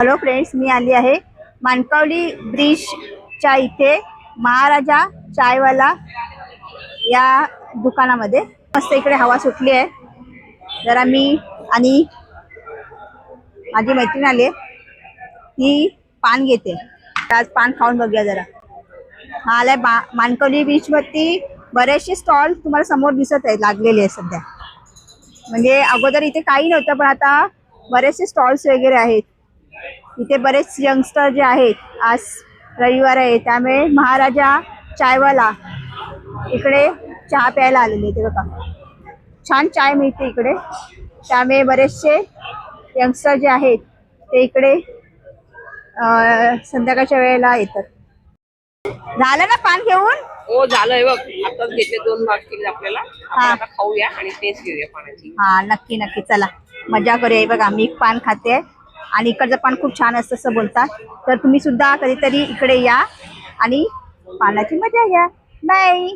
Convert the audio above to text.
Hello friends, मी आली आहे मानकावली ब्रिजच्या इथे महाराजा चायवाला या दुकानामध्ये। मस्त इकडे हवा सुटली आहे। जरा मी आणि माझी मैत्रीण आली आहे, ती पान घेते। आज पान खाऊन बघूया जरा। हा आलाय मानकावली बीच वरती बरेचसे स्टॉल तुम्हाला समोर दिसत आहेत, लागलेले आहेत सध्या। म्हणजे अगोदर इथे काही नव्हतं, पण आता बरेचसे स्टॉल्स वगैरे आहेत। इथे बरेच यंगस्टर जे आहेत, आज रविवार आहे त्यामुळे महाराजा चायवाला इकडे चहा प्यायला आलेले ते बघा। छान चाय मिळते इकडे, त्यामुळे बरेचसे यंगस्टर जे आहेत ते इकडे संध्याकाळच्या वेळेला येतात। झालं ना पान घेऊन? हो झालंय बघ, आताच घेतले 2 भाग केले आपल्याला। आता खाऊया आणि टेस्ट घेऊया पाण्याची। हा नक्की नक्की, चला मजा करूया। बघा मी पान खाते आणि इकडचं पान खूप छान असतं असं बोलतात, तर तुम्ही सुद्धा कधीतरी इकडे या आणि पानाची मजा घ्या। बाय।